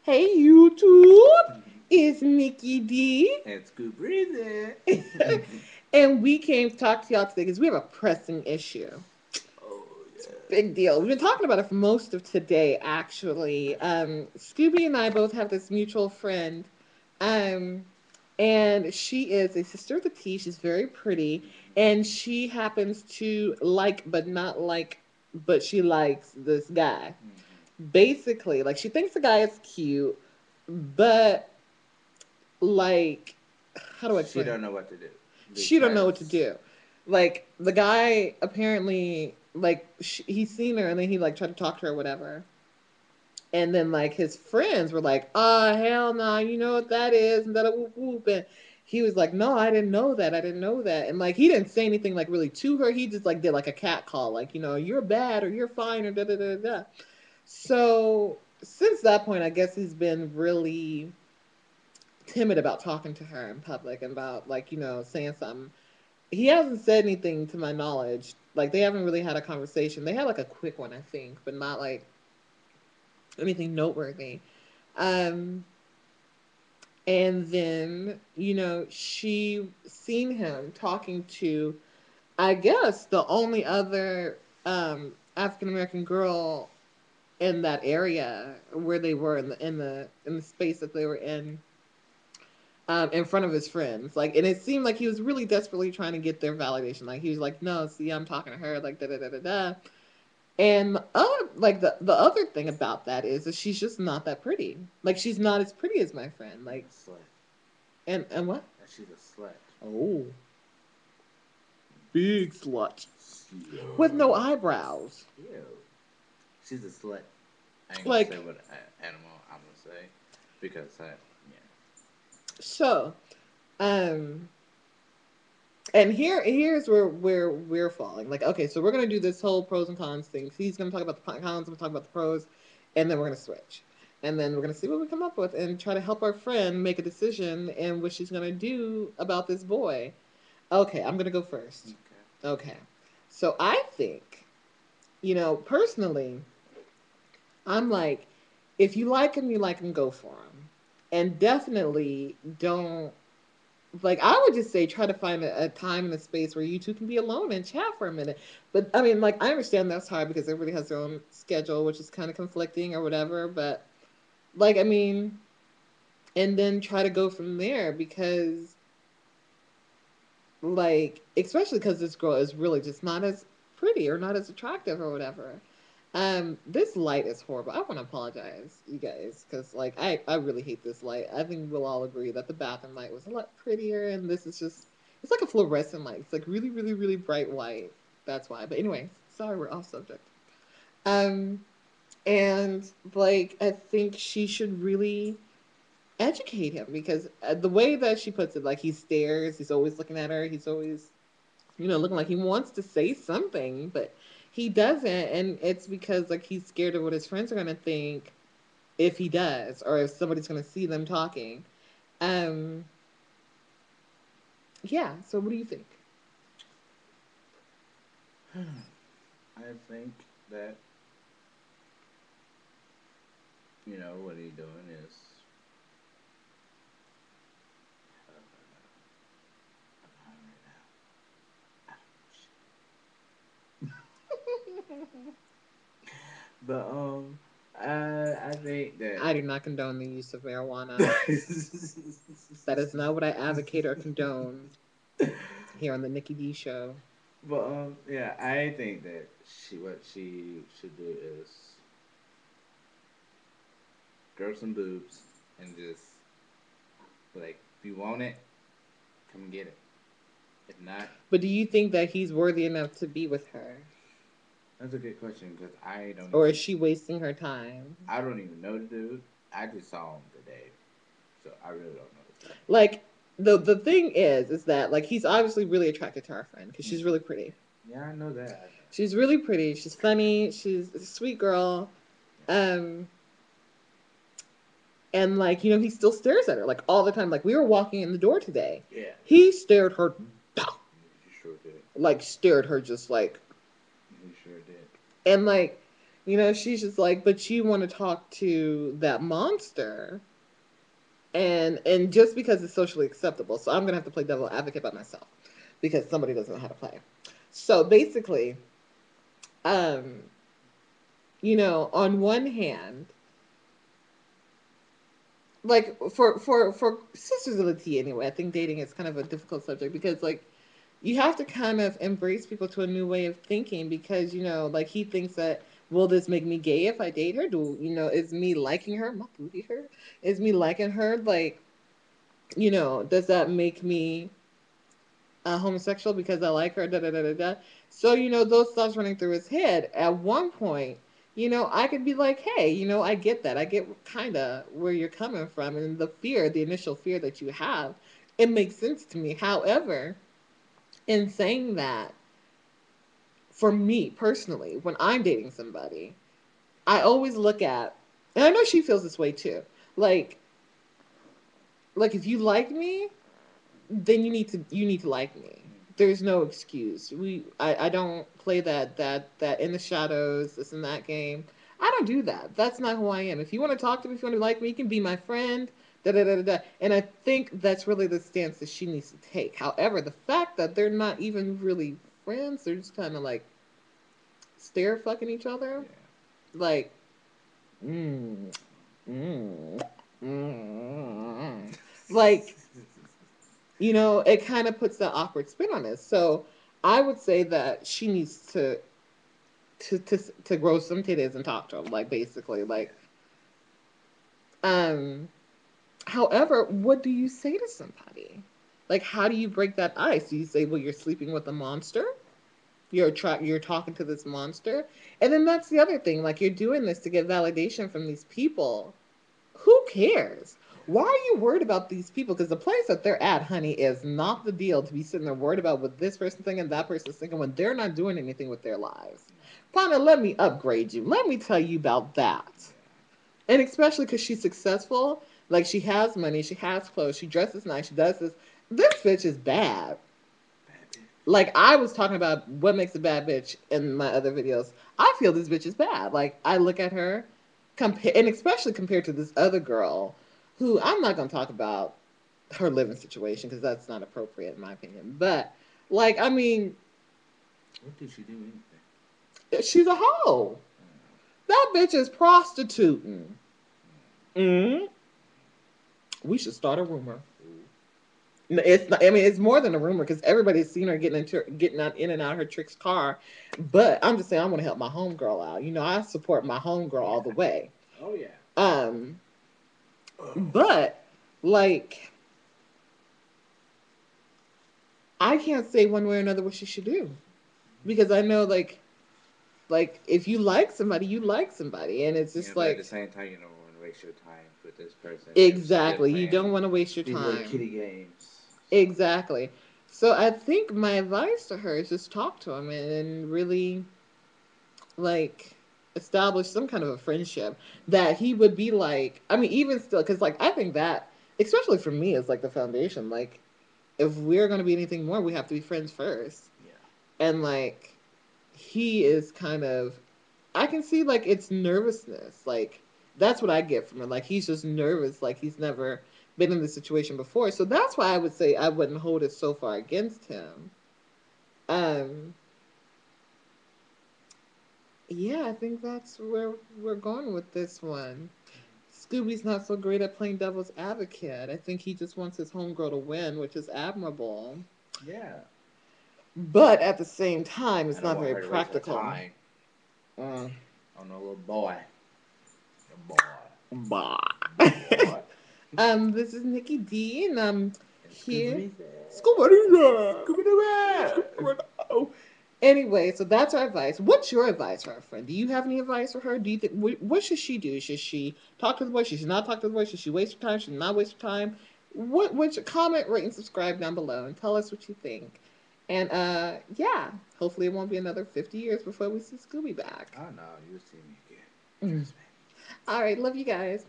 Hey YouTube, it's Nikki D. And Scoop Breezy. And we came to talk to y'all today because we have a pressing issue. Oh, Big deal. We've yes. been talking about it for most of today, actually. Scooby and I both have this mutual friend. Um, and she is a sister of the T. She's very pretty. And she happens to like, but not like, but she likes this guy. Basically, like, she thinks the guy is cute, but like, how do I She explain? don't know what to do She don't know what to because do. Like, the guy apparently, like, he's seen her and then he like tried to talk to her or whatever. And then like his friends were like, "Oh hell no, you know what that is?" And that whoop whoop. And he was like, "No, I didn't know that. I didn't know that." And like he didn't say anything like really to her. He just like did like a cat call, like, you're bad or you're fine or da da da da. So since that point, I guess he's been really timid about talking to her in public and about, like, saying something. He hasn't said anything to my knowledge. Like, they haven't really had a conversation. They had like a quick one, I think, but not like anything noteworthy. Um, and then, she seen him talking to, I guess, the only other African American girl in that area where they were in the space that they were in front of his friends. Like, and it seemed like he was really desperately trying to get their validation. Like, he was like, "No, see, I'm talking to her." Like, da da da da da. And like the other thing about that is that she's just not that pretty. Like, she's not as pretty as my friend. and Like, a slut. and what? And she's a slut. Oh, big slut with Slut. no eyebrows. Ew. She's a slut. I ain't gonna say Like, what animal I'm gonna say because yeah. so, um, and here's where we're falling. Like, okay, so we're gonna do this whole pros and cons thing. He's gonna talk about the cons, I'm gonna talk about the pros, and then we're gonna switch, and then we're gonna see what we come up with, and try to help our friend make a decision and what she's gonna do about this boy. Okay, I'm gonna go first. Okay. Okay, so I think, personally, I'm like, if you like him, go for him, and definitely don't, like, I would just say try to find a time and a space where you two can be alone and chat for a minute. But I mean, like, I understand that's hard because everybody has their own schedule, which is kind of conflicting or whatever. But like, I mean, and then try to go from there because, like, especially because this girl is really just not as pretty or not as attractive or whatever. This light is horrible. I want to apologize, you guys, because like I really hate this light. I think we'll all agree that the bathroom light was a lot prettier, and this is just, it's like a fluorescent light. It's like really, really, really bright white. That's why. But anyway, sorry, we're off subject. Um, and like I think she should really educate him because the way that she puts it, like, he stares, he's always looking at her, he's always, looking like he wants to say something, but he doesn't. And it's because, like, he's scared of what his friends are going to think if he does, or if somebody's going to see them talking. Um, yeah. So, what do you think? I think that what he doing is. I'm hungry now. But I think that I do not condone the use of marijuana. That is not what I advocate or condone here on the Nikki D show. but yeah, I think that what she should do is grow some boobs and just like if you want it, come get it. If not, But do you think that he's worthy enough to be with her? that's a good question because Or is she wasting her time? I don't even know the dude. I just saw him today, so I really don't know this guy. Like, the thing is that, like, he's obviously really attracted to our friend because she's really Mm-hmm. pretty. Yeah, I know that. I know. She's really pretty. She's funny. She's a sweet girl. Um, and like, he still stares at her like all the time. Like, we were walking in the door today. Yeah, He stared her down. you sure did. Like, stared her just like, You sure did. and like, You know, she's just like, but you want to talk to that monster, and just because it's socially acceptable. So I'm gonna have to play devil advocate by myself because somebody doesn't know how to play. So basically, um, you know, on one hand, like for sisters of the tea anyway, I think dating is kind of a difficult subject because like you have to kind of embrace people to a new way of thinking because you know like he thinks that will this make me gay if I date her? Do you know is me liking her my booty her? Is me liking her like you know does that make me homosexual because I like her, da da da da da. So, you know, those thoughts running through his head. At one point, you know, I could be like, hey, you know, I get that. I get kind of where you're coming from and the fear, the initial fear that you have. It makes sense to me. However, in saying that, for me personally, when I'm dating somebody, I always look at, and I know she feels this way too. Like, like if you like me, then you need to like me. There's no excuse. I don't play that in the shadows, this and that game. I don't do that. That's not who I am. If you want to talk to me, if you want to like me, you can be my friend. Da da da da da. And I think that's really the stance that she needs to take. However, the fact that they're not even really friends, they're just kind of like stare fucking each other, Yeah. like mm, mm, mm, like you know, it kind of puts that awkward spin on it. So I would say that she needs to grow some titties and talk to him, like basically, Yeah. like. Um. However, what do you say to somebody? Like, how do you break that ice? Do you say, "Well, you're sleeping with a monster"? You're talking to this monster, and then that's the other thing. Like, you're doing this to get validation from these people. Who cares? Why are you worried about these people? Because the place that they're at, honey, is not the deal to be sitting there worried about what this person's thinking, that person's thinking when they're not doing anything with their lives. Partner, let me upgrade you. Let me tell you about that. Yeah. And especially because she's successful, like she has money, she has clothes, she dresses nice, she does this. This bitch is bad. Bad bitch. Like I was talking about what makes a bad bitch in my other videos. I feel this bitch is bad. Like I look at her, compare, and especially compared to this other girl, who I'm not gonna talk about her living situation because that's not appropriate in my opinion. But like, I mean, What did she do anything? she's a hoe. That bitch is prostituting. Mm, we should start a rumor. Ooh. It's not, I mean, it's more than a rumor because everybody's seen her getting out in and out of her Trick's car. But I'm just saying, I want to help my homegirl out. You know, I support my homegirl all Yeah. the way. Oh yeah. Um, but like, I can't say one way or another what she should do because I know like if you like somebody, you like somebody, and it's Yeah, just but at the like same time, you don't want to waste your time with this person if she's exactly, you different. don't want to waste your These little time. kitty games. So Exactly. So I think my advice to her is just talk to him and really like establish some kind of a friendship that he would be like I mean even still because like I think that especially for me is like the foundation like if we're going to be anything more we have to be friends first yeah. and like he is kind of I can see like it's nervousness like that's what I get from it like he's just nervous like he's never been in this situation before so that's why I would say I wouldn't hold it so far against him um yeah, I think that's where we're going with this one. Scooby's not so great at playing devil's advocate. I think he just wants his homegirl to win, which is admirable. Yeah. But at the same time, I it's don't not want very her to waste her practical. time Mm, on a little boy. A boy. bah. Boy. This is Nikki D, and I'm And here. Scooby Scooby-Doo! Scooby Scooby-Doo! Anyway, so that's our advice. What's your advice for our friend? Do you have any advice for her? Do you think what should she do? Should she talk to the boy? Should she not talk to the boy? Should she waste her time? Should she not waste her time? What? Which comment, rate, and subscribe down below, and tell us what you think. And yeah, hopefully it won't be another 50 years before we see Scooby back. Oh no, you'll see me again. Mm. Trust me. All right, love you guys.